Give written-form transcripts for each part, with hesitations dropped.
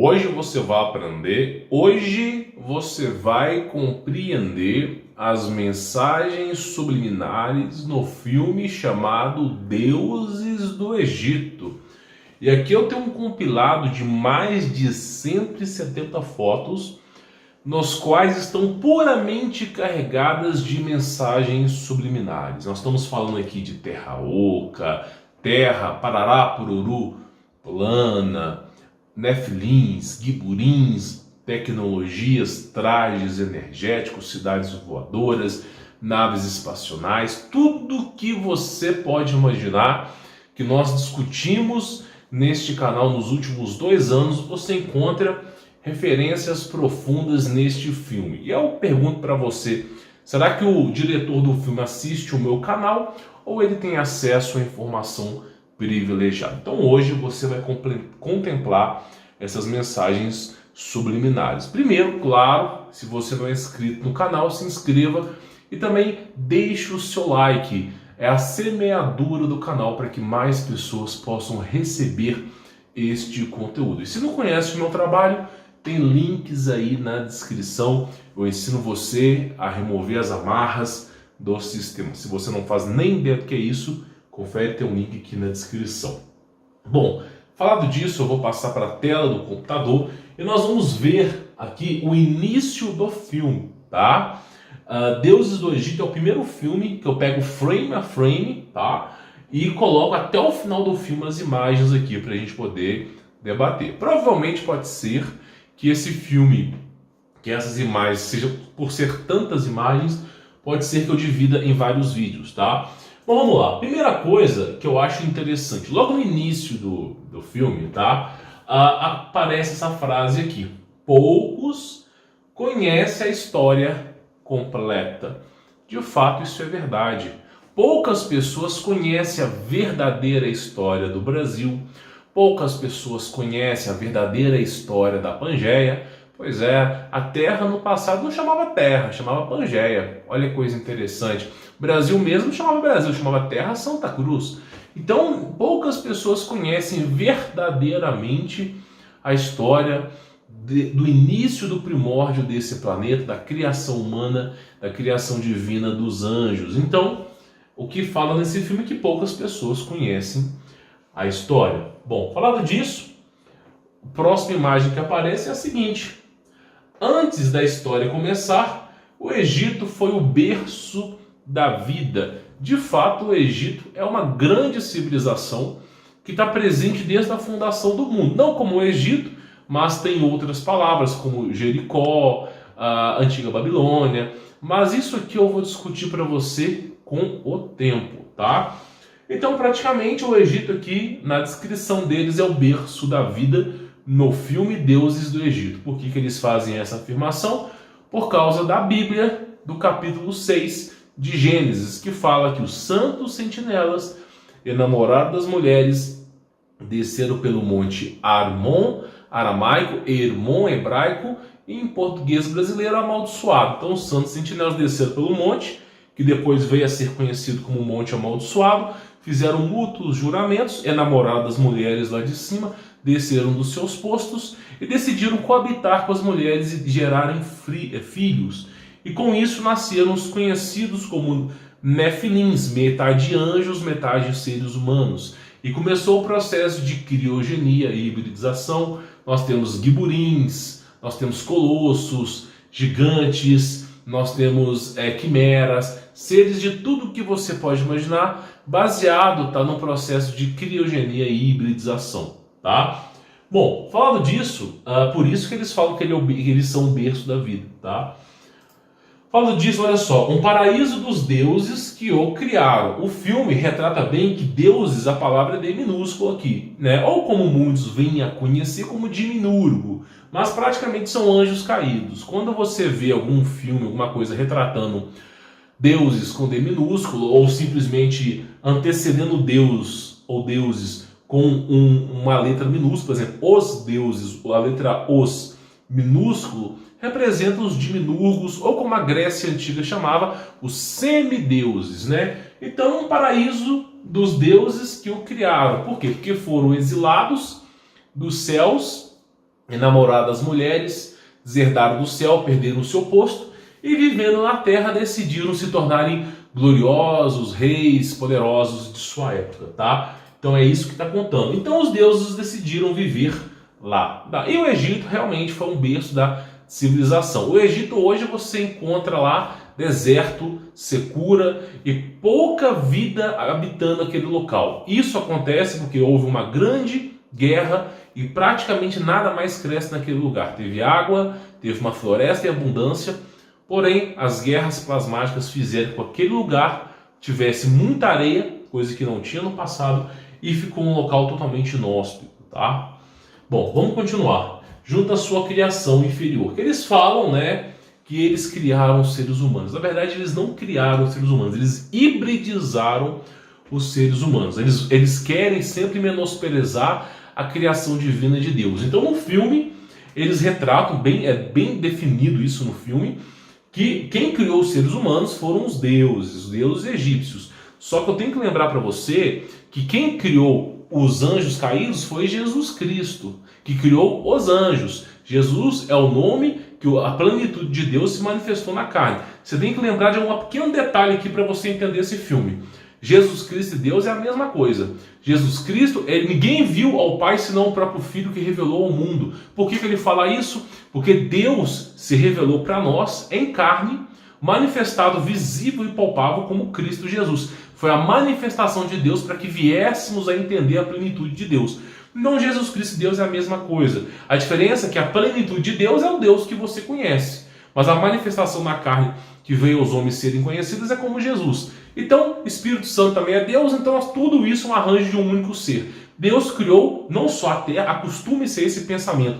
Hoje você vai aprender, hoje você vai compreender as mensagens subliminares no filme chamado Deuses do Egito. E aqui eu tenho um compilado de mais de 170 fotos, nos quais estão puramente carregadas de mensagens subliminares. Nós estamos falando aqui de terra oca, terra parará, pururu, plana, nefilins, giburins, tecnologias, trajes energéticos, cidades voadoras, naves espaciais, tudo que você pode imaginar que nós discutimos neste canal nos últimos 2 anos, você encontra referências profundas neste filme. E eu pergunto para você, será que o diretor do filme assiste o meu canal ou ele tem acesso à informação privilegiada? Então hoje você vai contemplar essas mensagens subliminares. Primeiro, claro, se você não é inscrito no canal, se inscreva e também deixe o seu like. É a semeadura do canal para que mais pessoas possam receber este conteúdo. E se não conhece o meu trabalho, tem links aí na descrição. Eu ensino você a remover as amarras do sistema. Se você não faz nem ideia do que é isso, confere, tem um link aqui na descrição. Bom, falado disso, eu vou passar para a tela do computador e nós vamos ver aqui o início do filme, tá? Deuses do Egito é o primeiro filme que eu pego frame a frame, tá? E coloco até o final do filme as imagens aqui para a gente poder debater. Provavelmente pode ser que esse filme, que essas imagens, seja por ser tantas imagens, pode ser que eu divida em vários vídeos, tá? Bom, vamos lá. Primeira coisa que eu acho interessante, logo no início do filme, tá? Aparece essa frase aqui: poucos conhecem a história completa. De fato, isso é verdade. Poucas pessoas conhecem a verdadeira história do Brasil. Poucas pessoas conhecem a verdadeira história da Pangeia. Pois é, a Terra no passado não chamava Terra, chamava Pangeia. Olha que coisa interessante. O Brasil mesmo não chamava Brasil, chamava Terra Santa Cruz. Então, poucas pessoas conhecem verdadeiramente a história do início do primórdio desse planeta, da criação humana, da criação divina dos anjos. Então, o que fala nesse filme é que poucas pessoas conhecem a história. Bom, falando disso, a próxima imagem que aparece é a seguinte: antes da história começar, o Egito foi o berço da vida. De fato, o Egito é uma grande civilização que está presente desde a fundação do mundo. Não como o Egito, mas tem outras palavras como Jericó, a antiga Babilônia. Mas isso aqui eu vou discutir para você com o tempo, tá? Então, praticamente, o Egito aqui, na descrição deles, é o berço da vida no filme Deuses do Egito. Por que eles fazem essa afirmação? Por causa da Bíblia, do capítulo 6 de Gênesis, que fala que os santos sentinelas, enamorados das mulheres, desceram pelo monte Armon, aramaico, Hermon, hebraico, e em português brasileiro, amaldiçoado. Então, os santos sentinelas desceram pelo monte, que depois veio a ser conhecido como Monte Amaldiçoado, fizeram mútuos juramentos, enamoraram das mulheres lá de cima, desceram dos seus postos e decidiram coabitar com as mulheres e gerarem filhos. E com isso nasceram os conhecidos como nefilins, metade anjos, metade seres humanos. E começou o processo de criogenia e hibridização. Nós temos giburins, nós temos colossos, gigantes, nós temos quimeras, seres de tudo que você pode imaginar, baseado no processo de criogenia e hibridização, tá? Bom, falando disso, por isso que eles falam que eles são o berço da vida, tá? Falando disso, olha só, um paraíso dos deuses que o criaram. O filme retrata bem que deuses, a palavra é D minúsculo aqui, né? Ou como muitos vêm a conhecer como diminuto, mas praticamente são anjos caídos. Quando você vê algum filme, alguma coisa retratando deuses com D minúsculo, ou simplesmente antecedendo Deus ou deuses com uma letra minúscula, por exemplo, os deuses, a letra os minúsculo, representam os demiurgos, ou como a Grécia Antiga chamava, os semideuses, né? Então, um paraíso dos deuses que o criaram. Por quê? Porque foram exilados dos céus enamorar das mulheres, deserdaram do céu, perderam o seu posto e vivendo na terra decidiram se tornarem gloriosos, reis, poderosos de sua época, tá? Então é isso que está contando. Então os deuses decidiram viver lá. E o Egito realmente foi um berço da civilização. O Egito hoje você encontra lá deserto, secura e pouca vida habitando aquele local. Isso acontece porque houve uma grande guerra e praticamente nada mais cresce naquele lugar. Teve água, teve uma floresta em abundância, porém as guerras plasmáticas fizeram com que aquele lugar tivesse muita areia, coisa que não tinha no passado, e ficou um local totalmente inóspito, tá? Bom, vamos continuar. Junto à sua criação inferior, que eles falam, né, que eles criaram os seres humanos. Na verdade, eles não criaram os seres humanos, eles hibridizaram os seres humanos. Eles querem sempre menosprezar a criação divina de Deus. Então, no filme, eles retratam, é bem definido isso no filme, que quem criou os seres humanos foram os deuses egípcios. Só que eu tenho que lembrar para você que quem criou os anjos caídos foi Jesus Cristo, que criou os anjos. Jesus é o nome que a plenitude de Deus se manifestou na carne. Você tem que lembrar de um pequeno detalhe aqui para você entender esse filme. Jesus Cristo e Deus é a mesma coisa. Jesus Cristo, ninguém viu ao Pai senão o próprio Filho que revelou ao mundo. Por que ele fala isso? Porque Deus se revelou para nós em carne, manifestado visível e palpável como Cristo Jesus. Foi a manifestação de Deus para que viéssemos a entender a plenitude de Deus. Então Jesus Cristo e Deus é a mesma coisa. A diferença é que a plenitude de Deus é o Deus que você conhece. Mas a manifestação na carne que veio aos homens serem conhecidos é como Jesus. Então, Espírito Santo também é Deus, então tudo isso é um arranjo de um único ser. Deus criou não só a Terra, acostume-se a esse pensamento.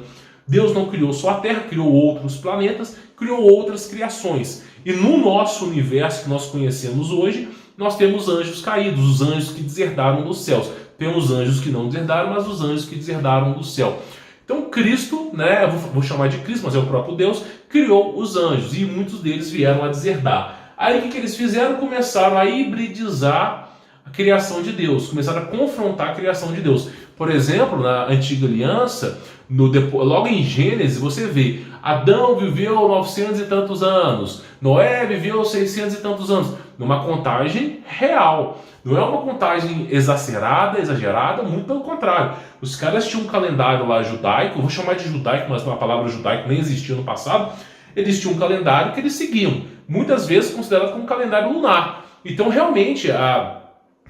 Deus não criou só a Terra, criou outros planetas, criou outras criações. E no nosso universo que nós conhecemos hoje, nós temos anjos caídos, os anjos que deserdaram dos céus. Temos anjos que não deserdaram, mas os anjos que deserdaram do céu. Então Cristo, né, eu vou chamar de Cristo, mas é o próprio Deus, criou os anjos e muitos deles vieram a deserdar. Aí o que eles fizeram? Começaram a hibridizar a criação de Deus, começaram a confrontar a criação de Deus. Por exemplo, na Antiga Aliança, logo em Gênesis, você vê Adão viveu 900 e tantos anos, Noé viveu 600 e tantos anos, numa contagem real. Não é uma contagem exagerada, muito pelo contrário. Os caras tinham um calendário lá judaico, eu vou chamar de judaico, mas a palavra judaico nem existia no passado. Eles tinham um calendário que eles seguiam, muitas vezes considerado como um calendário lunar. Então, realmente,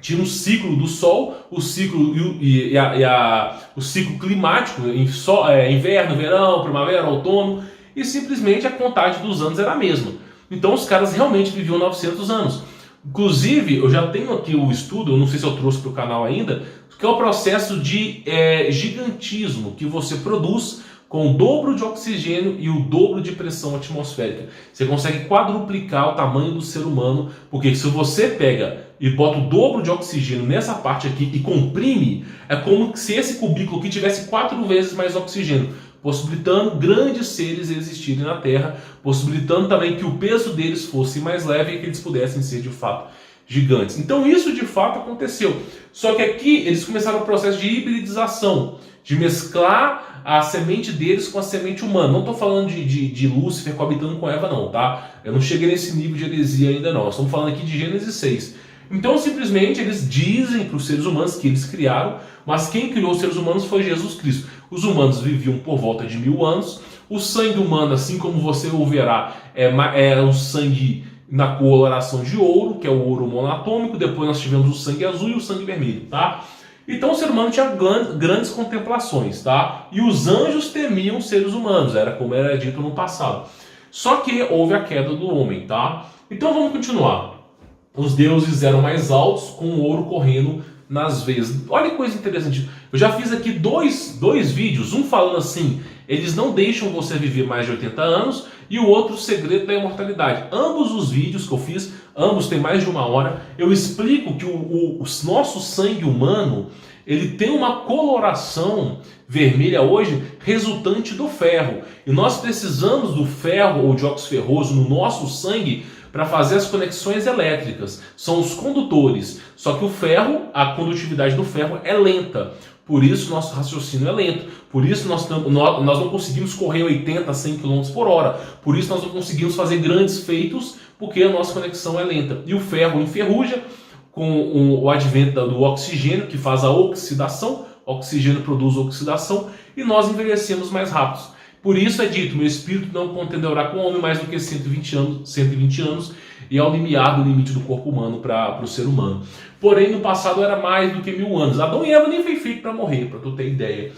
tinha um ciclo do Sol, o ciclo, o ciclo climático, inverno, verão, primavera, outono, e simplesmente a contagem dos anos era a mesma. Então, os caras realmente viviam 900 anos. Inclusive, eu já tenho aqui o estudo, eu não sei se eu trouxe para o canal ainda, que é o processo de gigantismo que você produz com o dobro de oxigênio e o dobro de pressão atmosférica. Você consegue quadruplicar o tamanho do ser humano, porque se você pega e bota o dobro de oxigênio nessa parte aqui e comprime, é como se esse cubículo aqui tivesse 4 vezes mais oxigênio, possibilitando grandes seres existirem na Terra, possibilitando também que o peso deles fosse mais leve e que eles pudessem ser de fato gigantes. Então isso de fato aconteceu. Só que aqui eles começaram o processo de hibridização, de mesclar a semente deles com a semente humana. Não estou falando de Lúcifer coabitando com Eva não, tá? Eu não cheguei nesse nível de heresia ainda não. Nós estamos falando aqui de Gênesis 6. Então simplesmente eles dizem para os seres humanos que eles criaram, mas quem criou os seres humanos foi Jesus Cristo. Os humanos viviam por volta de 1000 anos. O sangue humano, assim como você o verá, é um sangue na coloração de ouro, que é o ouro monatômico. Depois nós tivemos o sangue azul e o sangue vermelho, tá? Então o ser humano tinha grandes contemplações, tá? E os anjos temiam os seres humanos, era como era dito no passado. Só que houve a queda do homem, tá? Então vamos continuar. Os deuses eram mais altos, com o ouro correndo nas veias. Olha que coisa interessante. Eu já fiz aqui dois vídeos, um falando assim, eles não deixam você viver mais de 80 anos, e o outro, o segredo da imortalidade. Ambos os vídeos que eu fiz, ambos têm mais de 1 hora, eu explico que o nosso sangue humano, ele tem uma coloração vermelha hoje, resultante do ferro. E nós precisamos do ferro ou dióxido ferroso no nosso sangue para fazer as conexões elétricas. São os condutores. Só que o ferro, a condutividade do ferro é lenta. por isso nosso raciocínio é lento, por isso nós não conseguimos correr 80, 100 km por hora, por isso nós não conseguimos fazer grandes feitos, porque a nossa conexão é lenta. E o ferro enferruja com o advento do oxigênio, que faz a oxidação, o oxigênio produz oxidação, e nós envelhecemos mais rápido. Por isso é dito, meu espírito não contenderá com o homem mais do que 120 anos, e é o limiar do limite do corpo humano para o ser humano. Porém, no passado era mais do que 1000 anos. Adão e Eva nem foi feito para morrer, para tu ter ideia.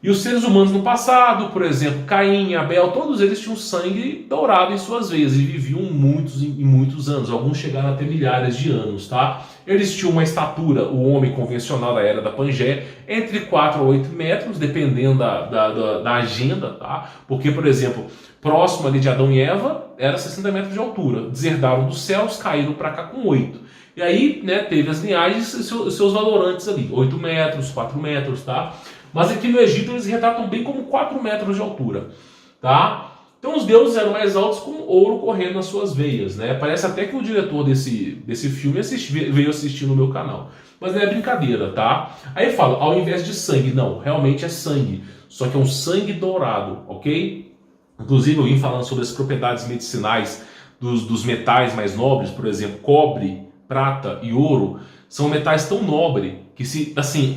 E os seres humanos no passado, por exemplo, Caim, Abel, todos eles tinham sangue dourado em suas veias e viviam muitos anos. Alguns chegaram a ter milhares de anos, tá? Eles tinham uma estatura, o homem convencional da era da Pangeia, entre 4 a 8 metros, dependendo da agenda, tá? Porque, por exemplo, próximo ali de Adão e Eva, era 60 metros de altura. Deserdaram dos céus, caíram para cá com 8. E aí, né, teve as linhagens e seus valorantes ali, 8 metros, 4 metros, tá? Mas aqui no Egito eles retratam bem como 4 metros de altura, tá? Então os deuses eram mais altos com ouro correndo nas suas veias, né? Parece até que o diretor desse filme veio assistir no meu canal. Mas não é brincadeira, tá? Aí fala, ao invés de sangue, não, realmente é sangue. Só que é um sangue dourado, ok? Inclusive eu vim falando sobre as propriedades medicinais dos metais mais nobres, por exemplo, cobre, prata e ouro, são metais tão nobres que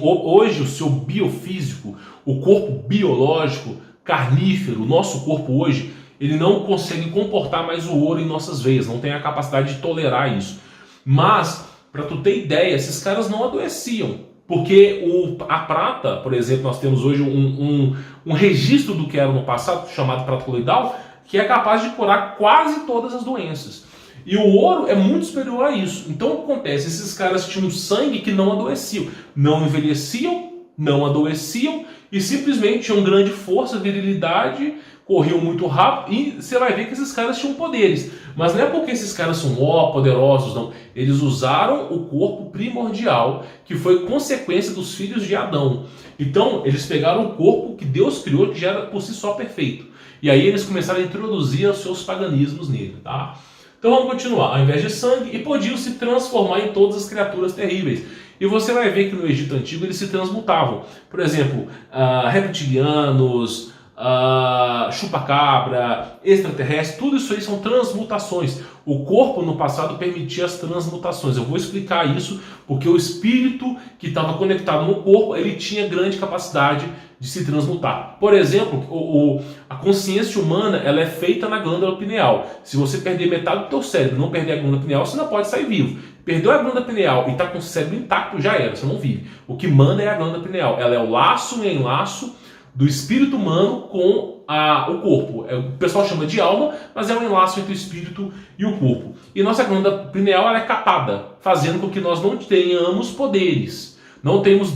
hoje o seu biofísico, o corpo biológico, carnífero, o nosso corpo hoje, ele não consegue comportar mais o ouro em nossas veias, não tem a capacidade de tolerar isso. Mas, para tu ter ideia, esses caras não adoeciam, porque a prata, por exemplo, nós temos hoje um registro do que era no passado, chamado prata coloidal, que é capaz de curar quase todas as doenças. E o ouro é muito superior a isso. Então o que acontece? Esses caras tinham sangue que não adoeciam, não envelheciam, não adoeciam e simplesmente tinham grande força, virilidade, corriam muito rápido e você vai ver que esses caras tinham poderes. Mas não é porque esses caras são poderosos, não. Eles usaram o corpo primordial, que foi consequência dos filhos de Adão. Então eles pegaram o corpo que Deus criou, que já era por si só perfeito. E aí eles começaram a introduzir os seus paganismos nele, tá? Então vamos continuar. Ao invés de sangue, e podiam se transformar em todas as criaturas terríveis. E você vai ver que no Egito Antigo eles se transmutavam. Por exemplo, reptilianos, chupacabra, extraterrestre, tudo isso aí são transmutações. O corpo no passado permitia as transmutações. Eu vou explicar isso porque o espírito que estava conectado no corpo, ele tinha grande capacidade de se transmutar. Por exemplo, a consciência humana, ela é feita na glândula pineal. Se você perder metade do teu cérebro, não perder a glândula pineal, você não pode sair vivo. Perdeu a glândula pineal e está com o cérebro intacto, já era, você não vive. O que manda é a glândula pineal. Ela é o laço e enlaço do espírito humano com o corpo. O pessoal chama de alma, mas é um enlaço entre o espírito e o corpo. E nossa glândula pineal, ela é capada, fazendo com que nós não tenhamos poderes. Não temos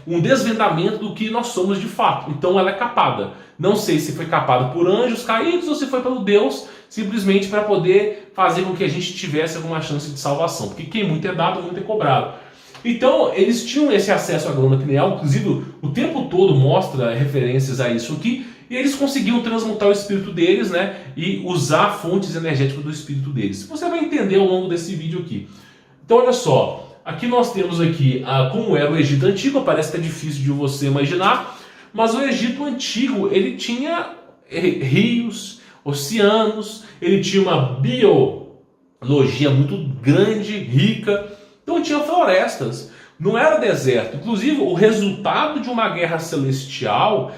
um desvendamento do que nós somos de fato. Então ela é capada. Não sei se foi capada por anjos caídos ou se foi pelo Deus, simplesmente para poder fazer com que a gente tivesse alguma chance de salvação. Porque quem muito é dado, muito é cobrado. Então eles tinham esse acesso à glândula pineal, inclusive o tempo todo mostra referências a isso aqui, e eles conseguiam transmutar o espírito deles, né, e usar fontes energéticas do espírito deles. Você vai entender ao longo desse vídeo aqui. Então olha só. Aqui nós temos como era o Egito Antigo, parece que é difícil de você imaginar, mas o Egito Antigo, ele tinha rios, oceanos, ele tinha uma biologia muito grande, rica, então tinha florestas, não era deserto. Inclusive, o resultado de uma guerra celestial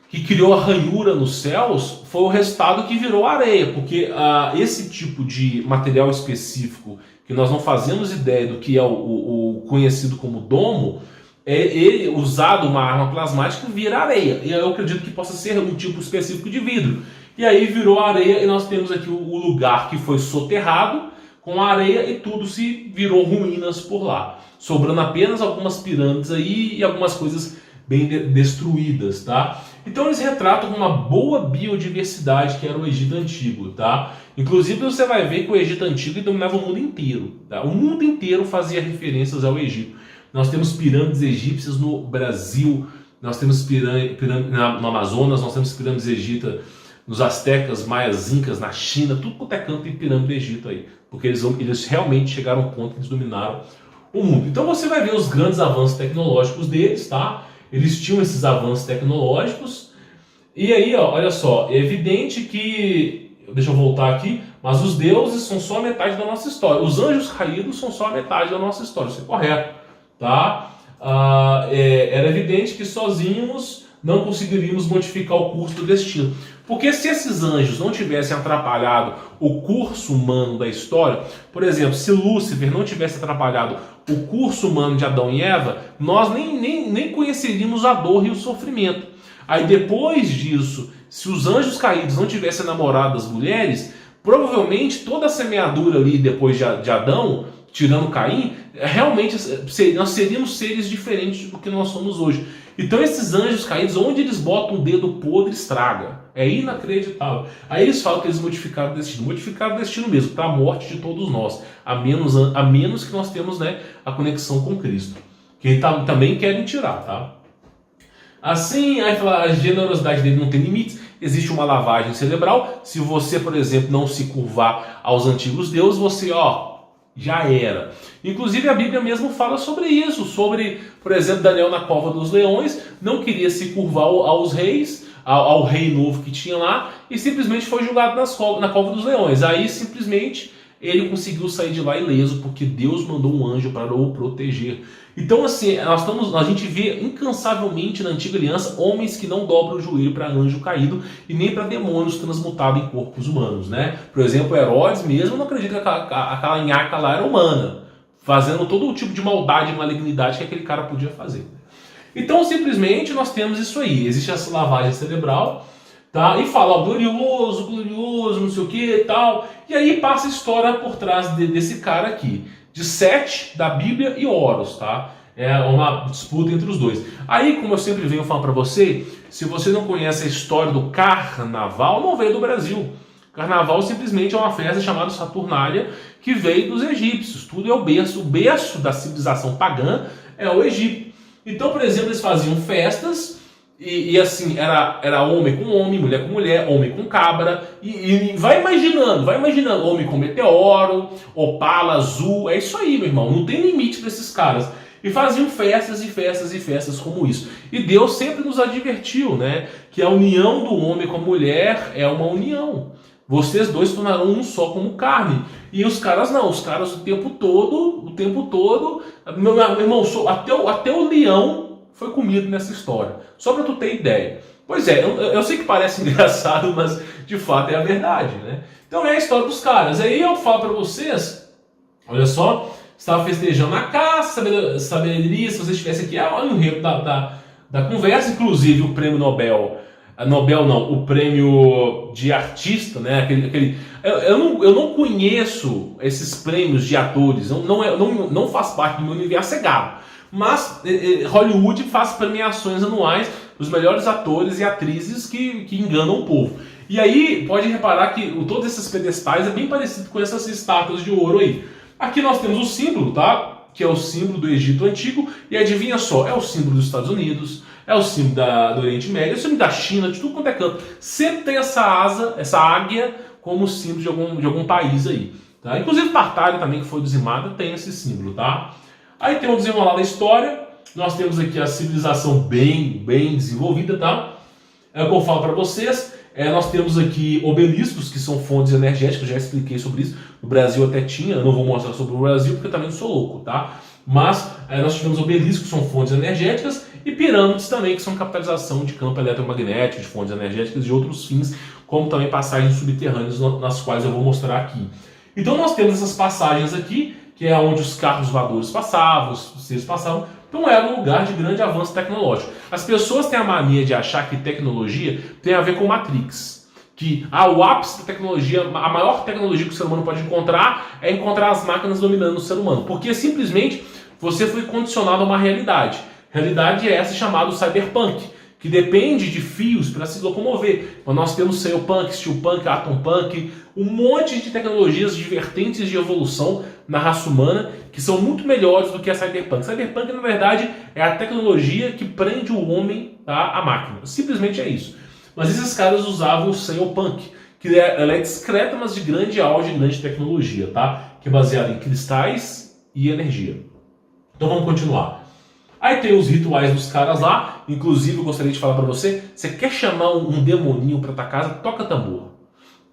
que criou a ranhura nos céus foi o resultado que virou areia, porque esse tipo de material específico que nós não fazemos ideia do que é o conhecido como domo, ele usado uma arma plasmática vira areia. E eu acredito que possa ser um tipo específico de vidro. E aí virou areia e nós temos aqui o lugar que foi soterrado com a areia e tudo se virou ruínas por lá. Sobrando apenas algumas pirâmides aí e algumas coisas bem destruídas, tá? Então eles retratam uma boa biodiversidade que era o Egito Antigo, tá? Inclusive você vai ver que o Egito Antigo dominava o mundo inteiro, tá? O mundo inteiro fazia referências ao Egito. Nós temos pirâmides egípcias no Brasil, nós temos pirâmides no Amazonas, nós temos pirâmides egípcias nos astecas, maias, incas, na China, tudo quanto é canto tem pirâmide do Egito aí, porque eles realmente chegaram ao ponto que eles dominaram o mundo. Então você vai ver os grandes avanços tecnológicos deles, tá? Eles tinham esses avanços tecnológicos. E aí, ó, olha só, é evidente que, deixa eu voltar aqui, mas os deuses são só a metade da nossa história. Os anjos caídos são só a metade da nossa história. Isso é correto, tá? Era evidente que sozinhos não conseguiríamos modificar o curso do destino. Porque se esses anjos não tivessem atrapalhado o curso humano da história, por exemplo, se Lúcifer não tivesse atrapalhado o curso humano de Adão e Eva, nós nem conheceríamos a dor e o sofrimento. Aí depois disso, se os anjos caídos não tivessem namorado as mulheres, provavelmente toda a semeadura ali depois de Adão, tirando Caim, realmente nós seríamos seres diferentes do que nós somos hoje. Então esses anjos caídos, onde eles botam o dedo podre, estraga. É inacreditável. Aí eles falam que eles modificaram o destino. Modificaram o destino mesmo, para a morte de todos nós. A menos que nós temos, né, a conexão com Cristo. Que também querem tirar, tá? Assim, aí fala, a generosidade dele não tem limites. Existe uma lavagem cerebral. Se você, por exemplo, não se curvar aos antigos deuses, você, já era. Inclusive a Bíblia mesmo fala sobre isso, sobre, por exemplo, Daniel na cova dos leões, não queria se curvar aos reis, ao rei novo que tinha lá, e simplesmente foi julgado na cova dos leões. Aí simplesmente ele conseguiu sair de lá ileso, porque Deus mandou um anjo para o proteger. Então assim, a gente vê incansavelmente na antiga aliança homens que não dobram o joelho para anjo caído e nem para demônios transmutados em corpos humanos, né? Por exemplo, Herodes mesmo não acredita que aquela nhaca lá era humana, fazendo todo o tipo de maldade e malignidade que aquele cara podia fazer. Então simplesmente nós temos isso aí, existe essa lavagem cerebral, tá? E fala, glorioso, glorioso, não sei o que e tal. E aí passa a história por trás desse cara aqui, de Sete, da Bíblia, e Horus, tá? É uma disputa entre os dois. Aí, como eu sempre venho falar para você, se você não conhece a história do carnaval, não veio do Brasil. Carnaval simplesmente é uma festa chamada Saturnália, que veio dos egípcios. Tudo é o berço da civilização pagã é o Egito. Então, por exemplo, eles faziam festas, e assim, era homem com homem, mulher com mulher, homem com cabra, e vai imaginando, homem com meteoro, opala, azul, é isso aí, meu irmão, não tem limite para esses caras. E faziam festas e festas e festas como isso. E Deus sempre nos advertiu, né, que a união do homem com a mulher é uma união. Vocês dois tornarão um só como carne. E os caras não, os caras o tempo todo, meu irmão, até o leão foi comido nessa história. Só para tu ter ideia. Pois é, eu sei que parece engraçado, mas de fato é a verdade, né? Então é a história dos caras. Aí eu falo para vocês, olha só, estava festejando a caça, sabedoria, se você estivesse aqui, olha o enredo da conversa, inclusive o prêmio Nobel. Nobel não, o prêmio de artista, né? Eu não conheço esses prêmios de atores, não faz parte do meu universo, é gado. Mas Hollywood faz premiações anuais dos melhores atores e atrizes que enganam o povo. E aí, pode reparar que todos esses pedestais é bem parecido com essas estátuas de ouro aí. Aqui nós temos o símbolo, tá? Que é o símbolo do Egito Antigo. E adivinha só, é o símbolo dos Estados Unidos, é o símbolo do Oriente Médio, é o símbolo da China, de tudo quanto é canto. Sempre tem essa asa, essa águia, como símbolo de algum país aí. Tá? Inclusive Tartária também, que foi dizimada, tem esse símbolo, tá? Aí tem um desenrolar da história, nós temos aqui a civilização bem desenvolvida, tá? É o que eu falo para vocês, nós temos aqui obeliscos, que são fontes energéticas, já expliquei sobre isso, no Brasil até tinha, eu não vou mostrar sobre o Brasil, porque eu também não sou louco, tá? Mas nós tivemos obeliscos, que são fontes energéticas, e pirâmides também, que são capitalização de campo eletromagnético, de fontes energéticas e outros fins, como também passagens subterrâneas, nas quais eu vou mostrar aqui. Então nós temos essas passagens aqui, que é onde os carros voadores passavam, os seres passavam. Então era um lugar de grande avanço tecnológico. As pessoas têm a mania de achar que tecnologia tem a ver com Matrix. Que o ápice da tecnologia, a maior tecnologia que o ser humano pode encontrar é encontrar as máquinas dominando o ser humano. Porque simplesmente você foi condicionado a uma realidade. Realidade é essa chamada cyberpunk, que depende de fios para se locomover. Então, nós temos cyberpunk, steelpunk, atompunk, um monte de tecnologias de vertentes de evolução na raça humana que são muito melhores do que a cyberpunk. Cyberpunk, na verdade, é a tecnologia que prende o homem, tá, à máquina. Simplesmente é isso. Mas esses caras usavam o cyberpunk, que ela é discreta, mas de grande auge, grande tecnologia, tá? Que é baseada em cristais e energia. Então vamos continuar. Aí tem os rituais dos caras lá. Inclusive eu gostaria de falar pra você, você quer chamar um demoninho pra tua casa, toca tambor.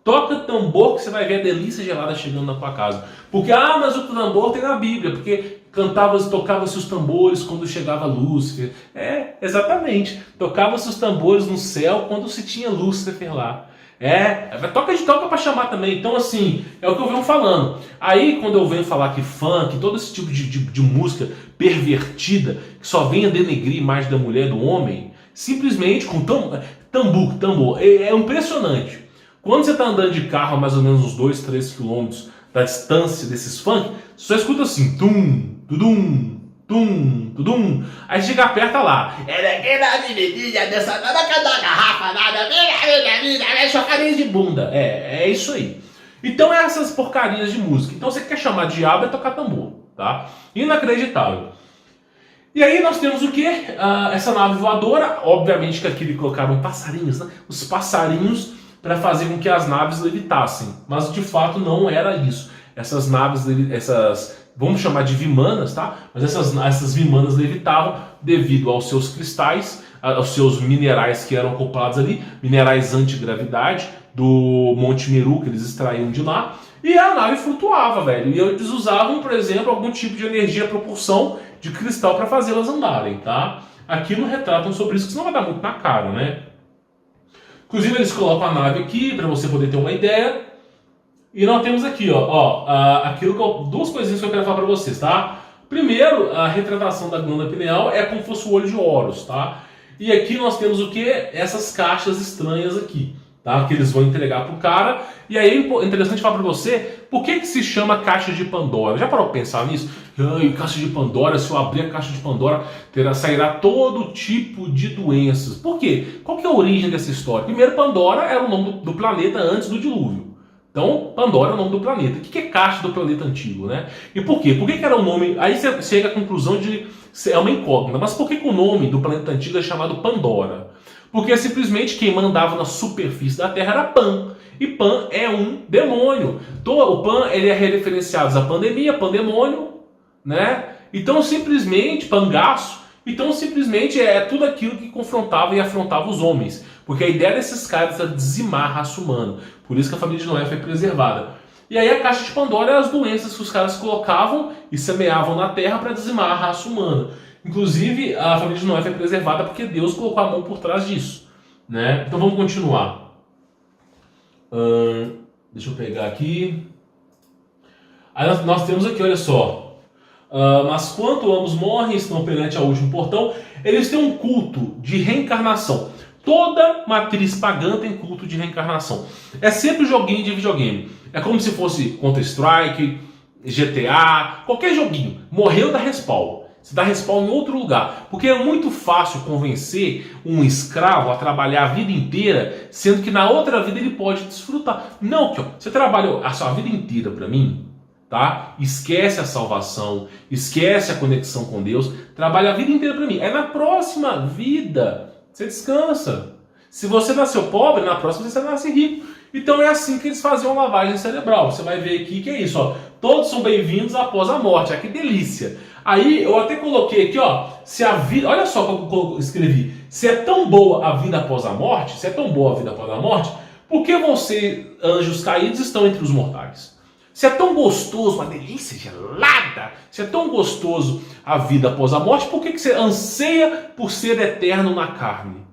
Toca tambor que você vai ver a delícia gelada chegando na tua casa. Porque, mas o tambor tem na Bíblia, porque tocava-se os tambores quando chegava Lúcifer. Exatamente. Tocava-se os tambores no céu quando se tinha Lúcifer lá. Toca pra chamar também. Então, assim, é o que eu venho falando. Aí, quando eu venho falar que funk, todo esse tipo de música pervertida, que só vem a denegrir a imagem da mulher e do homem, simplesmente com tambor. É impressionante. Quando você está andando de carro a mais ou menos uns 2, 3 quilômetros da distância desses funk, você só escuta assim, tum, tudum, tum, tudum. Aí chega perto lá. Dessa nada cada garrafa, nada, chocaria de bunda. É isso aí. Então é essas porcarias de música. Então você quer chamar de diabo é tocar tambor, tá? Inacreditável. E aí nós temos o que? Essa nave voadora, obviamente que aqui eles colocaram passarinhos, né? Os passarinhos para fazer com que as naves levitassem. Mas de fato não era isso. Essas naves, vamos chamar de vimanas, tá? Mas essas vimanas levitavam devido aos seus cristais, aos seus minerais que eram acoplados ali, minerais antigravidade do Monte Meru que eles extraíam de lá. E a nave flutuava, velho. E eles usavam, por exemplo, algum tipo de energia, propulsão de cristal para fazê-las andarem, tá? Aqui não retratam sobre isso, que senão vai dar muito na cara, né? Inclusive eles colocam a nave aqui para você poder ter uma ideia. E nós temos aqui, duas coisinhas que eu quero falar para vocês, tá? Primeiro, a retratação da glândula pineal é como se fosse o olho de Horus, tá? E aqui nós temos o que? Essas caixas estranhas aqui, tá? Que eles vão entregar pro cara. E aí é interessante falar para você, por que se chama caixa de Pandora? Já parou para pensar nisso? Caixa de Pandora, se eu abrir a caixa de Pandora, sairá todo tipo de doenças. Por quê? Qual que é a origem dessa história? Primeiro, Pandora era o nome do planeta antes do dilúvio. Então, Pandora é o nome do planeta. O que é caixa do planeta antigo, né? E por quê? Por que era o nome? Aí você chega à conclusão de é uma incógnita. Mas por que o nome do planeta antigo é chamado Pandora? Porque simplesmente quem mandava na superfície da Terra era Pan. E Pan é um demônio. Então, o Pan ele é referenciado à pandemia, pandemônio, né? Então simplesmente, pangaço, então simplesmente é tudo aquilo que confrontava e afrontava os homens. Porque a ideia desses caras era dizimar a raça humana. Por isso que a família de Noé foi preservada. E aí a caixa de Pandora é as doenças que os caras colocavam e semeavam na terra para dizimar a raça humana. Inclusive a família de Noé foi preservada porque Deus colocou a mão por trás disso, né? Então vamos continuar. Deixa eu pegar aqui. Aí nós temos aqui, olha só. Mas quando ambos morrem, estão perante ao último portão, eles têm um culto de reencarnação. Toda matriz pagã tem culto de reencarnação. É sempre joguinho de videogame. É como se fosse Counter-Strike, GTA, qualquer joguinho. Morreu, dá respawn. Você dá respawn em outro lugar. Porque é muito fácil convencer um escravo a trabalhar a vida inteira, sendo que na outra vida ele pode desfrutar. Não, você trabalhou a sua vida inteira para mim, tá? Esquece a salvação, esquece a conexão com Deus, trabalha a vida inteira para mim. É na próxima vida você descansa. Se você nasceu pobre, na próxima você nasce rico. Então é assim que eles faziam a lavagem cerebral. Você vai ver aqui que é isso, ó. Todos são bem-vindos após a morte. Ah, que delícia. Aí eu até coloquei aqui, ó, se a vida, olha só o que eu escrevi. Se é tão boa a vida após a morte, se é tão boa a vida após a morte, por que você, anjos caídos, estão entre os mortais? Se é tão gostoso, uma delícia gelada, se é tão gostoso a vida após a morte, por que você anseia por ser eterno na carne?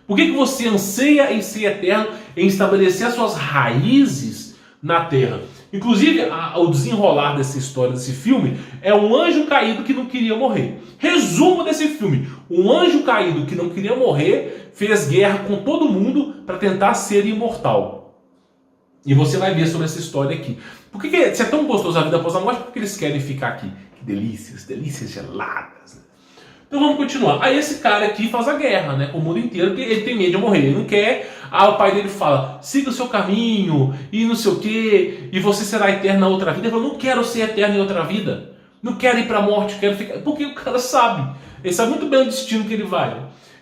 Por que você anseia em ser eterno, em estabelecer as suas raízes na terra? Inclusive, o desenrolar dessa história, desse filme, é um anjo caído que não queria morrer. Resumo desse filme: um anjo caído que não queria morrer fez guerra com todo mundo para tentar ser imortal. E você vai ver sobre essa história aqui. Por que se é tão gostoso a vida após a morte, por que eles querem ficar aqui? Que delícias, delícias geladas. Então vamos continuar. Aí esse cara aqui faz a guerra, né, com o mundo inteiro, porque ele tem medo de morrer, ele não quer. O pai dele fala, siga o seu caminho, e não sei o que, e você será eterno na outra vida. Ele fala, não quero ser eterno em outra vida, não quero ir para a morte, quero ficar. Porque o cara sabe, ele sabe muito bem o destino que ele vai.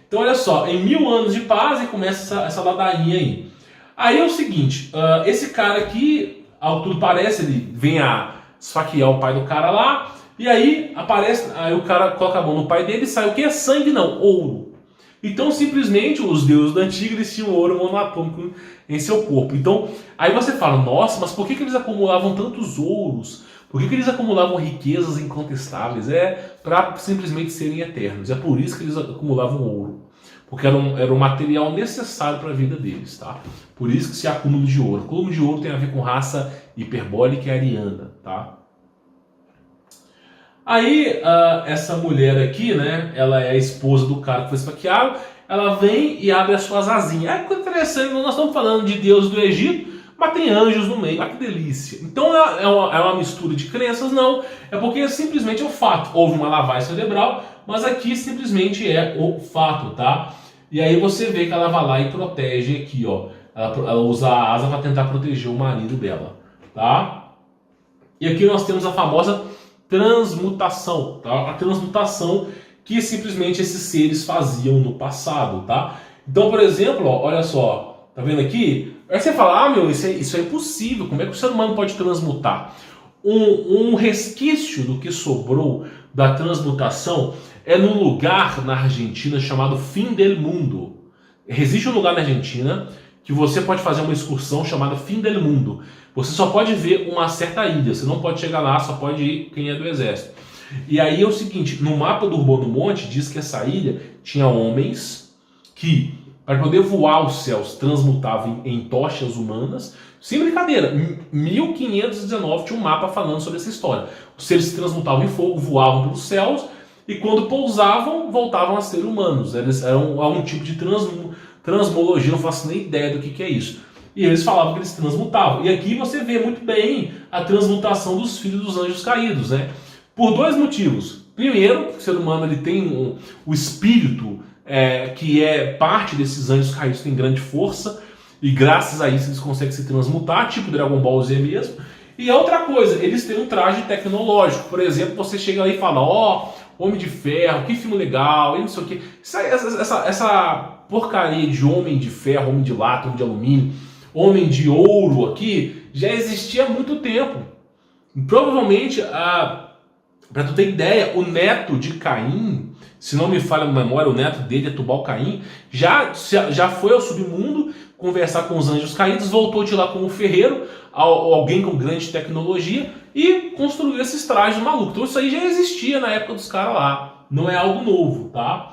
Então olha só, em 1000 anos de paz, e começa essa ladainha aí. Aí é o seguinte, esse cara aqui, ao que tudo parece, ele vem a esfaquear o pai do cara lá, E aí aparece, aí o cara coloca a mão no pai dele e sai o que? Sangue não, ouro. Então simplesmente os deuses da antiga eles tinham ouro monatômico em seu corpo. Então aí você fala, nossa, mas por que eles acumulavam tantos ouros? Por que eles acumulavam riquezas incontestáveis? É para simplesmente serem eternos. É por isso que eles acumulavam ouro. Porque era um material necessário para a vida deles, tá? Por isso que se há acúmulo de ouro. Acúmulo de ouro tem a ver com raça hiperbólica e ariana, tá? Aí, essa mulher aqui, né, ela é a esposa do cara que foi esfaqueado, ela vem e abre as suas asinhas. É interessante, nós estamos falando de deuses do Egito, mas tem anjos no meio, que delícia. Então é uma mistura de crenças? Não, é porque simplesmente é o fato. Houve uma lavagem cerebral, mas aqui simplesmente é o fato, tá? E aí você vê que ela vai lá e protege aqui, ó. Ela usa a asa para tentar proteger o marido dela, tá? E aqui nós temos a famosa transmutação, tá? A transmutação que simplesmente esses seres faziam no passado, tá? Então, por exemplo, ó, olha só, tá vendo aqui? Aí você fala, meu, isso é impossível, como é que o ser humano pode transmutar? Um resquício do que sobrou da transmutação é num lugar na Argentina chamado Fim del Mundo. Existe um lugar na Argentina que você pode fazer uma excursão chamada Fim del Mundo. Você só pode ver uma certa ilha, você não pode chegar lá, só pode ir quem é do exército. E aí é o seguinte, no mapa do Urbano Monte diz que essa ilha tinha homens que, para poder voar os céus, transmutavam em tochas humanas. Sem brincadeira, 1519 tinha um mapa falando sobre essa história. Os seres se transmutavam em fogo, voavam pelos céus, e quando pousavam, voltavam a ser humanos. Eles eram um tipo de transmologia, não faço nem ideia do que é isso. E eles falavam que eles transmutavam. E aqui você vê muito bem a transmutação dos filhos dos anjos caídos, né? Por dois motivos. Primeiro, o ser humano ele tem o espírito que é parte desses anjos caídos, tem grande força, e graças a isso eles conseguem se transmutar, tipo Dragon Ball Z mesmo. E a outra coisa, eles têm um traje tecnológico. Por exemplo, você chega lá e fala, ó, Homem de Ferro, que filme legal, e não sei o quê. Essa porcaria de Homem de Ferro, Homem de Lata, Homem de Alumínio, Homem de Ouro aqui, já existia há muito tempo. E provavelmente, para tu ter ideia, o neto de Caim, se não me falha a memória, o neto dele é Tubal-Caim, já foi ao submundo conversar com os anjos caídos, voltou de lá como ferreiro, alguém com grande tecnologia, e construiu esses trajes malucos. Então isso aí já existia na época dos caras lá, não é algo novo, tá?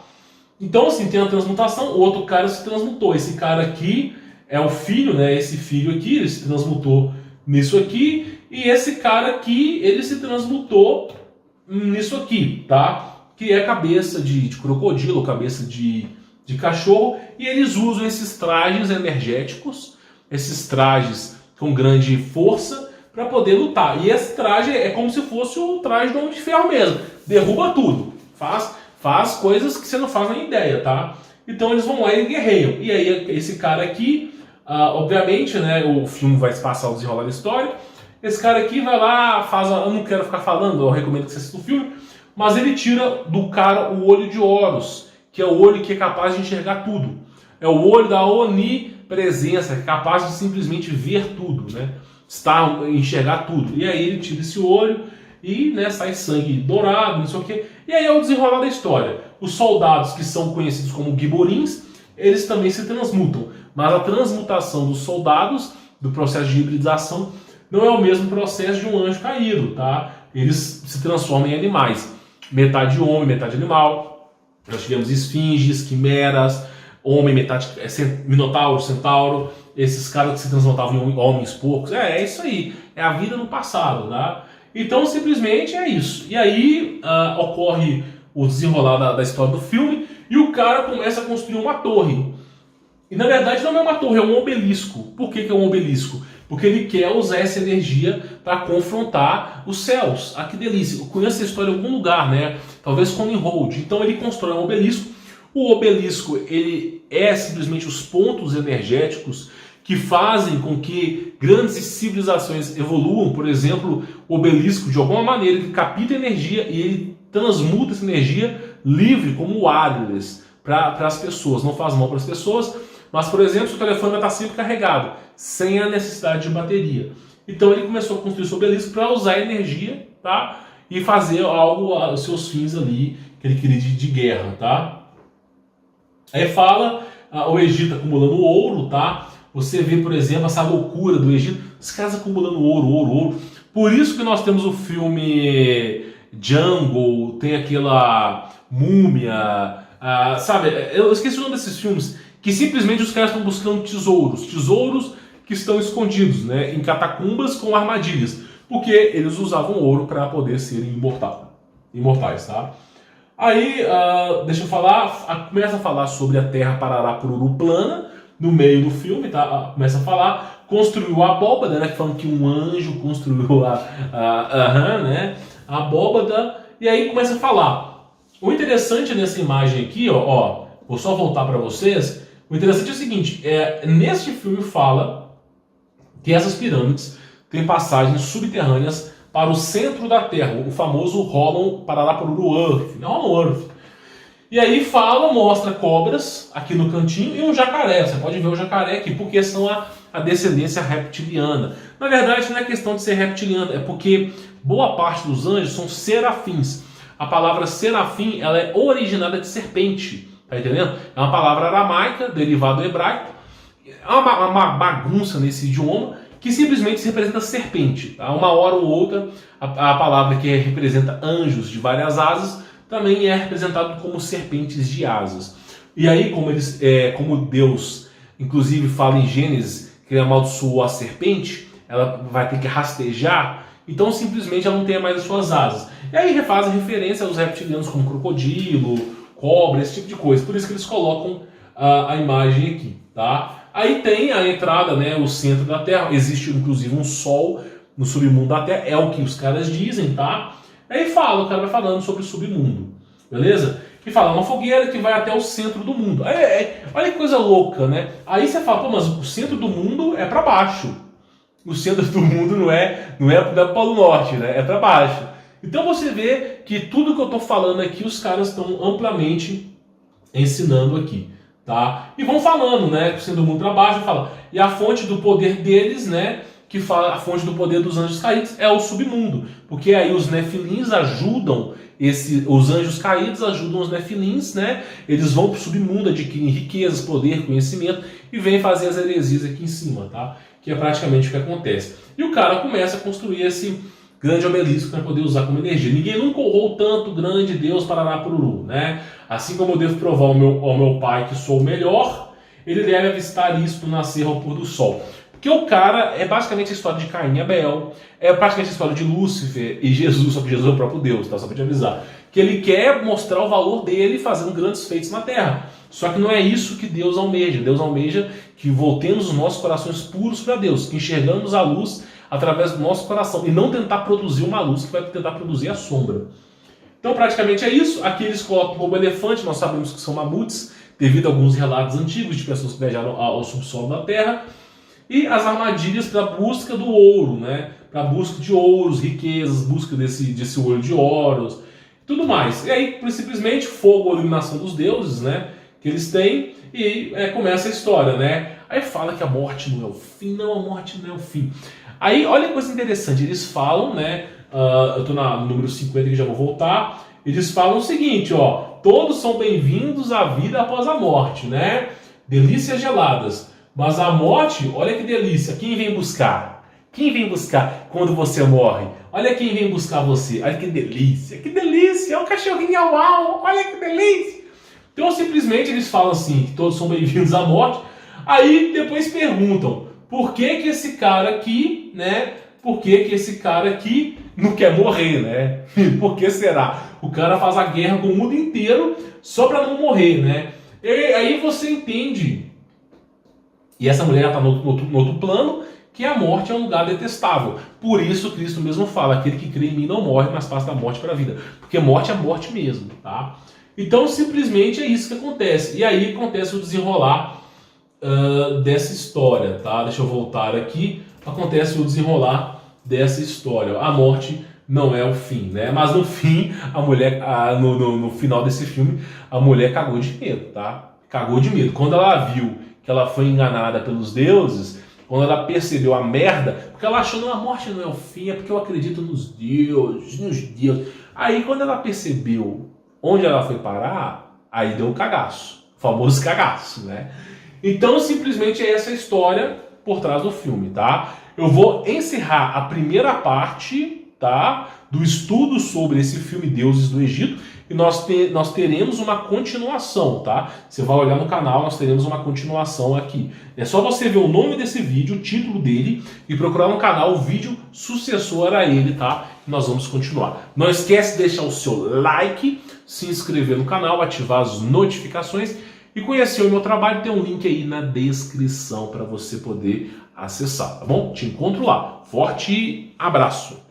Então assim, tem a transmutação, o outro cara se transmutou, esse cara aqui é o filho, né? Esse filho aqui, ele se transmutou nisso aqui, e esse cara aqui, ele se transmutou nisso aqui, tá? Que é cabeça de crocodilo, cabeça de cachorro, e eles usam esses trajes energéticos, esses trajes com grande força, para poder lutar. E esse traje é como se fosse o traje do Homem de Ferro mesmo, derruba tudo, faz coisas que você não faz nem ideia, tá? Então eles vão lá e guerreiam. E aí esse cara aqui, obviamente, né, o filme vai se passar o desenrolar da história, esse cara aqui vai lá, eu não quero ficar falando, eu recomendo que você assista o filme, mas ele tira do cara o olho de Horus, que é o olho que é capaz de enxergar tudo. É o olho da onipresença, que é capaz de simplesmente ver tudo, né? Enxergar tudo. E aí ele tira esse olho e, né, sai sangue dourado, não sei o quê. E aí é o desenrolar da história. Os soldados que são conhecidos como Giborins, eles também se transmutam. Mas a transmutação dos soldados, do processo de hibridização, não é o mesmo processo de um anjo caído, tá? Eles se transformam em animais. Metade homem, metade animal. Nós tivemos esfinges, quimeras, homem, metade minotauro, centauro, esses caras que se transmutavam em homens porcos. É isso aí. É a vida no passado, tá? Então, simplesmente é isso. E aí ocorre o desenrolar da história do filme e o cara começa a construir uma torre. E na verdade não é uma torre, é um obelisco. Por que é um obelisco? Porque ele quer usar essa energia para confrontar os céus. Ah, que delícia. Eu conheço essa história em algum lugar, né? Talvez com Nimrod. Então ele constrói um obelisco. O obelisco, ele é simplesmente os pontos energéticos que fazem com que grandes civilizações evoluam. Por exemplo, o obelisco, de alguma maneira, ele capta energia e ele transmuta essa energia livre, como wireless, para as pessoas. Não faz mal para as pessoas, mas, por exemplo, se o telefone vai estar sempre carregado, sem a necessidade de bateria. Então ele começou a construir esse obelisco para usar energia, tá? e fazer algo aos seus fins ali, que ele queria de guerra, tá? Aí fala o Egito acumulando ouro, tá? Você vê, por exemplo, essa loucura do Egito, os caras acumulando ouro, ouro, ouro. Por isso que nós temos o filme Jungle, tem aquela Múmia, sabe? Eu esqueci o nome desses filmes, que simplesmente os caras estão buscando tesouros que estão escondidos, né, em catacumbas com armadilhas, porque eles usavam ouro para poder serem imortais, tá? Aí, deixa eu falar, começa a falar sobre a Terra Parará-Pururu plana, no meio do filme, tá? Começa a falar, construiu a abóbada, né? Falando que um anjo construiu né? A abóbada, e aí começa a falar. O interessante nessa imagem aqui, ó, vou só voltar para vocês. O interessante é o seguinte, neste filme fala que essas pirâmides têm passagens subterrâneas para o centro da Terra, o famoso Hollow Parará-Pururu Earth, Hollow Earth. E aí mostra cobras aqui no cantinho e um jacaré. Você pode ver o jacaré aqui, porque são a descendência reptiliana. Na verdade, não é questão de ser reptiliano, é porque boa parte dos anjos são serafins. A palavra serafim, ela é originada de serpente, tá entendendo? É uma palavra aramaica, derivada do hebraico. É uma bagunça nesse idioma que simplesmente representa serpente. Tá? Uma hora ou outra, a palavra que representa anjos de várias asas também é representado como serpentes de asas. E aí, como Deus, inclusive, fala em Gênesis que ele amaldiçoou a serpente, ela vai ter que rastejar, então simplesmente ela não tem mais as suas asas. E aí faz referência aos reptilianos como crocodilo, cobra, esse tipo de coisa. Por isso que eles colocam a imagem aqui, tá? Aí tem a entrada, né, o centro da Terra. Existe inclusive um sol no submundo da Terra, é o que os caras dizem, tá? Aí o cara vai falando sobre o submundo, beleza? E fala, uma fogueira que vai até o centro do mundo. Olha que coisa louca, né? Aí você fala, pô, mas o centro do mundo é para baixo. O centro do mundo não é para o Polo Norte, né? É para baixo. Então você vê que tudo que eu estou falando aqui, os caras estão amplamente ensinando aqui, tá? E vão falando, né? O centro do mundo para baixo, fala. E a fonte do poder deles, né? Que fala a fonte do poder dos anjos caídos é o submundo, porque aí os nefilins ajudam os anjos caídos ajudam os nefilins, né? Eles vão para o submundo, adquirem riquezas, poder, conhecimento e vêm fazer as heresias aqui em cima, tá? Que é praticamente o que acontece. E o cara começa a construir esse grande obelisco para poder usar como energia. Ninguém nunca honrou tanto grande Deus Parará-Pururu, né? Assim como eu devo provar ao meu pai que sou o melhor, ele deve avistar isso do nascer ao pôr do sol. Porque o cara é basicamente a história de Caim e Abel, é praticamente a história de Lúcifer e Jesus, só que Jesus é o próprio Deus, tá? Só para te avisar. Que ele quer mostrar o valor dele fazendo grandes feitos na terra. Só que não é isso que Deus almeja. Deus almeja que voltemos os nossos corações puros para Deus, que enxergamos a luz através do nosso coração e não tentar produzir uma luz que vai tentar produzir a sombra. Então praticamente é isso. Aqui eles colocam como elefante, nós sabemos que são mamutes, devido a alguns relatos antigos de pessoas que viajaram ao subsolo da terra. E as armadilhas para a busca do ouro, né? Para a busca de ouros, riquezas, busca desse olho de ouros, tudo mais. E aí, simplesmente, fogo, a iluminação dos deuses, né? Que eles têm, e começa a história, né? Aí fala que a morte não é o fim. Não, a morte não é o fim. Aí, olha que coisa interessante, eles falam, né? Eu estou no número 50 que já vou voltar. Eles falam o seguinte, ó. Todos são bem-vindos à vida após a morte, né? Delícias geladas. Mas a morte, olha que delícia, quem vem buscar? Quem vem buscar quando você morre? Olha quem vem buscar você, olha que delícia, é um cachorrinho au, olha que delícia. Então simplesmente eles falam assim, que todos são bem-vindos à morte, aí depois perguntam, por que esse cara aqui, né, por que esse cara aqui não quer morrer, né? Por que será? O cara faz a guerra com o mundo inteiro só para não morrer, né? E aí você entende. E essa mulher está no outro plano, que a morte é um lugar detestável. Por isso Cristo mesmo fala, aquele que crê em mim não morre, mas passa da morte para a vida. Porque morte é morte mesmo, tá? Então simplesmente é isso que acontece. E aí acontece o desenrolar dessa história, tá? Deixa eu voltar aqui. Acontece o desenrolar dessa história. A morte não é o fim, né? Mas no fim, a mulher, no final desse filme, a mulher cagou de medo, tá? Cagou de medo. Quando ela viu que ela foi enganada pelos deuses, quando ela percebeu a merda, porque ela achou, não, a morte não é o fim, é porque eu acredito nos deuses. Aí quando ela percebeu onde ela foi parar, aí deu um cagaço, o famoso cagaço, né? Então simplesmente é essa a história por trás do filme, tá? Eu vou encerrar a primeira parte, tá, do estudo sobre esse filme Deuses do Egito, e nós teremos uma continuação, tá? Você vai olhar no canal, nós teremos uma continuação aqui. É só você ver o nome desse vídeo, o título dele, e procurar no canal o vídeo sucessor a ele, tá? E nós vamos continuar. Não esquece de deixar o seu like, se inscrever no canal, ativar as notificações e conhecer o meu trabalho. Tem um link aí na descrição para você poder acessar, tá bom? Te encontro lá. Forte abraço!